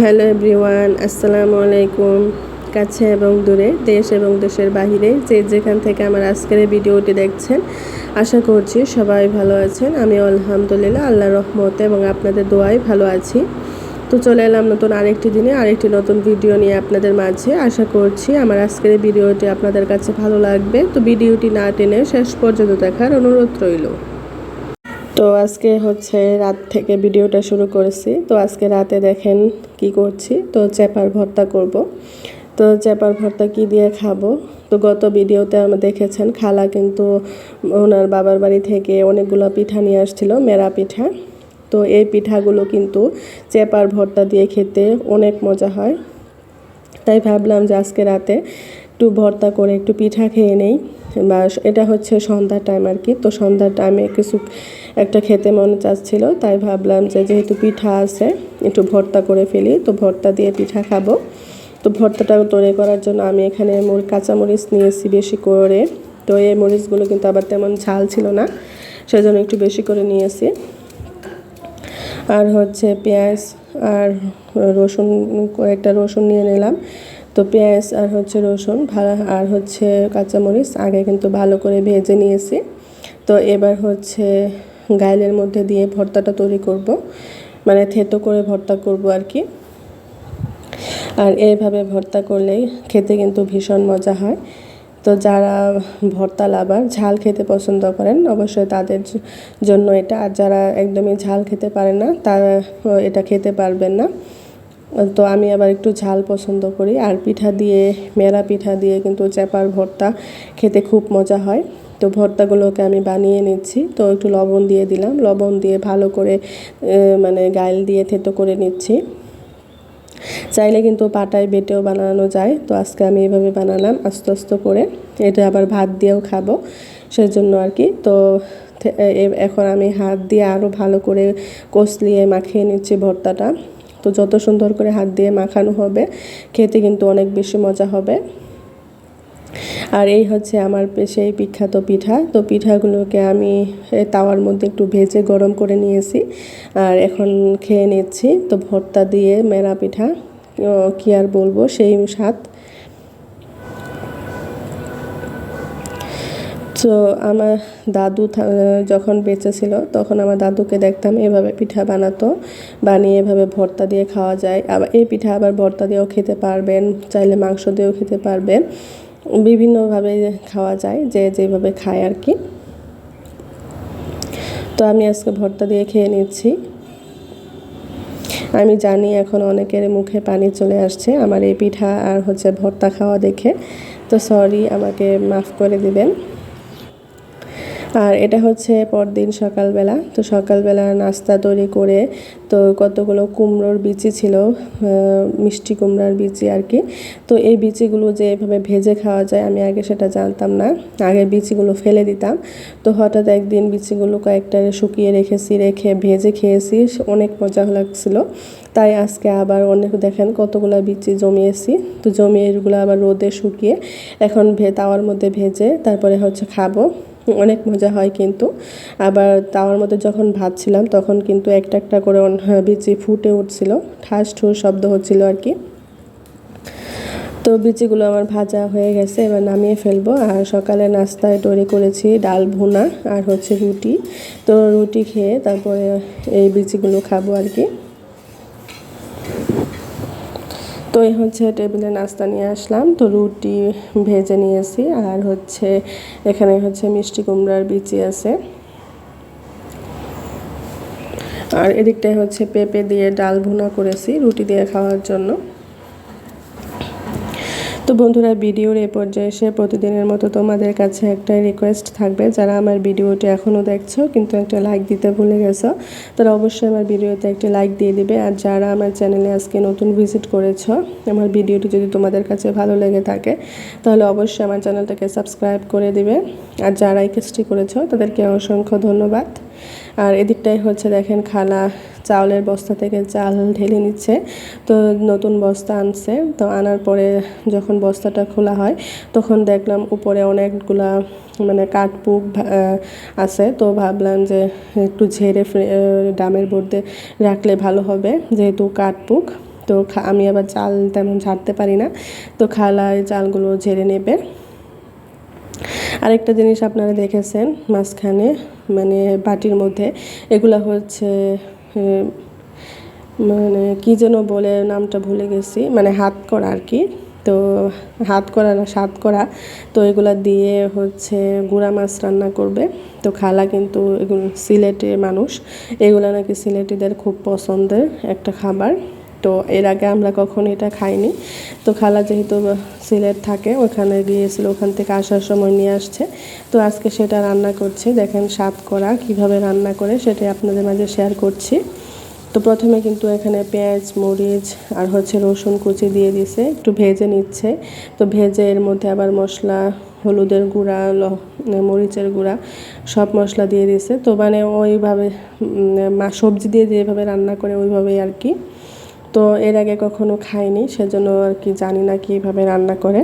Hello everyone, আসসালামু আলাইকুম। কাছে এবং দূরে, দেশ এবং দেশের বাহিরে যে যেখান থেকে আমার আজকের এই ভিডিওটি দেখছেন, আশা করছি সবাই ভালো আছেন। আমি আলহামদুলিল্লাহ আল্লাহর রহমতে এবং আপনাদের দোয়ায় ভালো আছি। তো চলে এলাম নতুন আরেকটি দিনে আরেকটি নতুন ভিডিও নিয়ে আপনাদের মাঝে। আশা করছি আমার আজকের এই ভিডিওটি আপনাদের কাছে ভালো লাগবে। তো ভিডিওটি না টেনে শেষ পর্যন্ত দেখার অনুরোধ রইল। তো আজকে হচ্ছে রাত থেকে ভিডিওটা শুরু করেছি। তো আজকে রাতে দেখেন কি করছি। তো চেপার ভর্তা করব। তো চেপার ভর্তা কি দিয়ে খাবো। তো গত ভিডিওতে আমরা দেখেছেন খালা কিন্তু ওনার বাবার বাড়ি থেকে অনেকগুলো পিঠা নিয়ে আসছিল, মেরা পিঠা। তো এই পিঠাগুলো কিন্তু চেপার ভর্তা দিয়ে খেতে অনেক মজা হয়। তাই ভাবলাম যে আজকে রাতে একটু ভর্তা করে একটু পিঠা খেয়ে নেই। বা এটা হচ্ছে সন্ধ্যার টাইম আর কি। তো সন্ধ্যার টাইমে কিছু একটা খেতে মনে চাচ্ছিল, তাই ভাবলাম যে যেহেতু পিঠা আছে একটু ভর্তা করে ফেলি। তো ভর্তা দিয়ে পিঠা খাবো। তো ভর্তাটা তৈরি করার জন্য আমি এখানে কাঁচামরিচ নিয়েছি বেশি করে। তো এই মরিচগুলো কিন্তু আবার তেমন ঝাল ছিল না, সেজন্য একটু বেশি করে নিয়েছি। আর হচ্ছে পেঁয়াজ আর রসুন, কয়েকটা রসুন নিয়ে নিলাম। তো পেঁয়াজ আর হচ্ছে রসুন আর হচ্ছে কাঁচামরিচ আগে কিন্তু ভালো করে ভেজে নিয়েছি। তো এবার হচ্ছে গাইলের মধ্যে দিয়ে ভর্তাটা তৈরি করব, মানে থেতো করে ভর্তা করব আর কি। আর এইভাবে ভর্তা করলেই খেতে কিন্তু ভীষণ মজা হয়। তো যারা ভর্তা লাভার, ঝাল খেতে পছন্দ করেন, অবশ্যই তাদের জন্য এটা। আর যারা একদমই ঝাল খেতে পারে না, তারা এটা খেতে পারবেন না। তো আমি আবার একটু ঝাল পছন্দ করি। আর পিঠা দিয়ে, মেরা পিঠা দিয়ে কিন্তু চেপার ভর্তা খেতে খুব মজা হয়। তো ভর্তাগুলোকে আমি বানিয়ে নিচ্ছি। তো একটু লবণ দিয়ে দিলাম, লবণ দিয়ে ভালো করে মানে গাইল দিয়ে থেতো করে নিচ্ছি। চাইলে কিন্তু পাটায় বেটেও বানানো যায়। তো আজকে আমি এইভাবে বানালাম আস্তে আস্তে করে। এটা আবার ভাত দিয়েও খাবো, সেজন্য আর কি। তো এখন আমি হাত দিয়ে আরও ভালো করে কষলিয়ে মাখিয়ে নিচ্ছি ভর্তাটা। তো যত সুন্দর করে হাত দিয়ে মাখানো হবে, খেতে কিন্তু অনেক বেশি মজা হবে। আর এই হচ্ছে আমার সেই বিখ্যাত পিঠা। তো পিঠাগুলোকে আমি তাওয়ার মধ্যে একটু ভেজে গরম করে নিয়েছি, আর এখন খেয়ে নিচ্ছি। তো ভর্তা দিয়ে মেরা পিঠা কি আর বলবো, সেই স্বাদ। তো আমার দাদু যখন বেঁচে ছিল, তখন আমার দাদুকে দেখতাম এভাবে পিঠা বানাতো, বানিয়ে এভাবে ভর্তা দিয়ে খাওয়া যায়। আবার এই পিঠা আবার ভর্তা দিয়েও খেতে পারবেন, চাইলে মাংস দিয়েও খেতে পারবেন, বিভিন্নভাবে খাওয়া যায়, যে যেভাবে খায় আর কি। তো আমি আজকে ভর্তা দিয়ে খেয়ে নিচ্ছি। আমি জানি এখন অনেকের মুখে পানি চলে আসছে আমার এই পিঠা আর হচ্ছে ভর্তা খাওয়া দেখে। তো সরি, আমাকে মাফ করে দিবেন। আর এটা হচ্ছে পরদিন সকালবেলা। তো সকালবেলা নাস্তা তৈরি করে, তো কতগুলো কুমড়োর বিচি ছিল, মিষ্টি কুমড়ার বিচি আর কি। তো এই বিচিগুলো যে এভাবে ভেজে খাওয়া যায়, আমি আগে সেটা জানতাম না। আগে বিচিগুলো ফেলে দিতাম। তো হঠাৎ একদিন বিচিগুলো কয়েকটা শুকিয়ে রেখে ভেজে খেয়েছি, অনেক মজা লাগছিল। তাই আজকে আবার অনেক দেখেন কতগুলো বিচি জমিয়েছি। তো জমিয়ে এগুলো আবার রোদে শুকিয়ে এখন তাওয়ার মধ্যে ভেজে তারপরে হচ্ছে খাবো। অনেক মজা হয় কিন্তু। আবার তাওয়ার মধ্যে যখন ভাজছিলাম, তখন কিন্তু একটা একটা করে বিচি ফুটে উঠছিল, ঠাস ঠুস শব্দ হচ্ছিল আর কি। তো বিচিগুলো আমার ভাজা হয়ে গেছে, এবার নামিয়ে ফেলবো। আর সকালে নাস্তায় তৈরি করেছি ডাল ভুনা আর হচ্ছে রুটি। তো রুটি খেয়ে তারপরে এই বিচিগুলো খাবো আর কি। তো এই হচ্ছে টেবিলে নাস্তা নিয়ে আসলাম। তো রুটি ভেজে নিয়েছি, আর হচ্ছে এখানে হচ্ছে মিষ্টি কুমড়ার বিচি আছে। আর এদিকটায় হচ্ছে পেঁপে দিয়ে ডাল ভুনা করেছি রুটি দিয়ে খাওয়ার জন্য। তো বন্ধুরা, ভিডিওর এ পর্যায়ে এসে প্রতিদিনের মতো তোমাদের কাছে একটা রিকোয়েস্ট থাকবে, যারা আমার ভিডিওটি এখনও দেখছো কিন্তু একটা লাইক দিতে ভুলে গেছো, তারা অবশ্যই আমার ভিডিওতে একটা লাইক দিয়ে দিবে। আর যারা আমার চ্যানেলে আজকে নতুন ভিজিট করেছো, আমার ভিডিওটি যদি তোমাদের কাছে ভালো লেগে থাকে, তাহলে অবশ্যই আমার চ্যানেলটাকে সাবস্ক্রাইব করে দিবে। আর যারা এই কাজটি করেছো, তাদেরকে অসংখ্য ধন্যবাদ। আর এদিকটাই হচ্ছে দেখেন খালা চাউলের বস্তা থেকে চাল ঢেলে নিচ্ছে। তো নতুন বস্তা আনছে। তো আনার পরে যখন বস্তাটা খোলা হয়, তখন দেখলাম উপরে অনেকগুলা মানে কাঠপুক আছে। তো ভাবলাম যে একটু ঝেড়ে ড্রামের মধ্যে রাখলে ভালো হবে, যেহেতু কাঠপুক। তো আমি আবার চাল তেমন ঝাড়তে পারি না, তো খালা এই চালগুলো ঝেড়ে নেবে। আরেকটা জিনিস আপনারা দেখেছেন মাঝখানে মানে বাটির মধ্যে, এগুলা হচ্ছে মানে কী যেন বলে নামটা ভুলে গেছি, মানে হাত করা আর কি। তো হাত করা না সাত করা, তো এগুলা দিয়ে হচ্ছে গুঁড়া মাছ রান্না করবে। তো খালা কিন্তু এগুলো সিলেটে মানুষ, এগুলো নাকি সিলেটিদের খুব পছন্দের একটা খাবার। তো এর আগে আমরা কখনো এটা খাইনি। তো খালা যেহেতু সিলেট থাকে ওখানে গিয়েছিল, ওখান থেকে আসার সময় নিয়ে আসছে। তো আজকে সেটা রান্না করছি, দেখেন সাতকরা কীভাবে রান্না করে সেটাই আপনাদের মাঝে শেয়ার করছি। তো প্রথমে কিন্তু এখানে পেঁয়াজ মরিচ আর হচ্ছে রসুন কুচি দিয়ে দিছে, একটু ভেজে নিচ্ছে। তো ভেজে এর মধ্যে আবার মশলা হলুদের গুঁড়া মরিচের গুঁড়া সব মশলা দিয়ে দিছে। তো মানে ওইভাবে সবজি দিয়ে যেভাবে রান্না করে ওইভাবেই আর কি। তো এর আগে কখনো খাইনি, সেজন্য আর কি জানি না কীভাবে রান্না করে।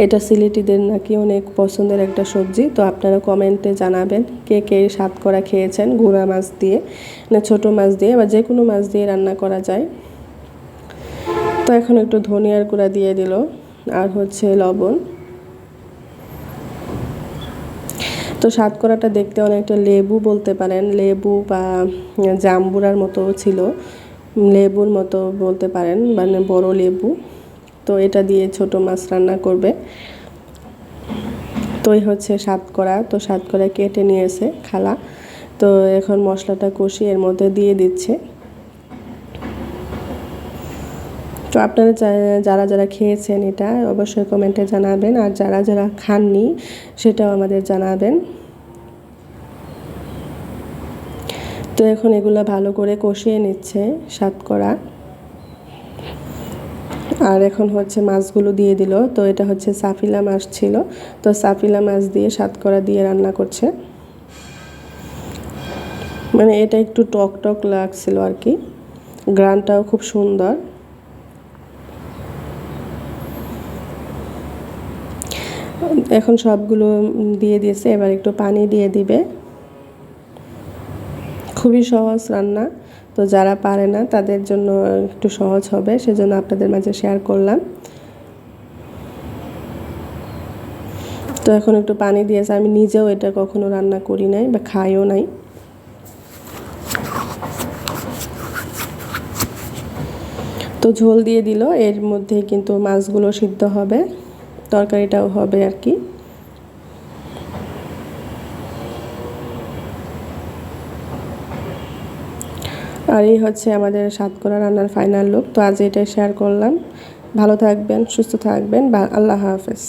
এটা সিলেটিদের নাকি অনেক পছন্দের একটা সবজি। তো আপনারা কমেন্টে জানাবেন কে কে সাতকরা খেয়েছেন গুঁড়া মাছ দিয়ে না ছোটো মাছ দিয়ে বা যে কোনো মাছ দিয়ে রান্না করা যায়। তো এখন একটু ধনিয়ার গুঁড়া দিয়ে দিল আর হচ্ছে লবণ। তো সাতকরাটা দেখতে অনেকটা লেবু বলতে পারেন, লেবু বা জাম্বুরার মতো ছিল, লেবুর মতো বলতে পারেন, মানে বড় লেবু। তো এটা দিয়ে ছোট মাছ রান্না করবে। তো এই হচ্ছে সাতকরা, তো সাতকরা কেটে নিয়েছে খালা। তো এখন মশলাটা কষিয়ে এর মধ্যে দিয়ে দিচ্ছে। তো আপনারা যারা যারা খেয়েছেন এটা অবশ্যই কমেন্টে জানাবেন, আর যারা যারা খাননি সেটাও আমাদের জানাবেন। তো এখন এগুলা ভালো করে কষিয়ে নিচ্ছে সাতকরা। আর এখন হচ্ছে মাছগুলো দিয়ে দিল। তো এটা হচ্ছে সাফিলা মাছ ছিল, তো সাফিলা মাছ দিয়ে সাতকরা দিয়ে রান্না করছে। মানে এটা একটু টক টক লাগছিল আর কি, গ্রানটাও খুব সুন্দর। এখন সবগুলো দিয়ে দিয়েছে, এবার একটু পানি দিয়ে দিবে। খুবই সহজ রান্না, তো যারা পারে না তাদের জন্য একটু সহজ হবে, সেজন্য আপনাদের মাঝে শেয়ার করলাম। তো এখন একটু পানি দিয়েছে, আমি নিজেও এটা কখনো রান্না করি নাই বা খাইও নাই। তো ঝোল দিয়ে দিল, এর মধ্যে কিন্তু মাছগুলো সিদ্ধ হবে, তরকারিটাও হবে আর কি। আর এই হচ্ছে আমাদের সাতকরা রান্নার ফাইনাল লুক। তো আজ এটাই শেয়ার করলাম। ভালো থাকবেন, সুস্থ থাকবেন, বা আল্লাহ হাফেজ।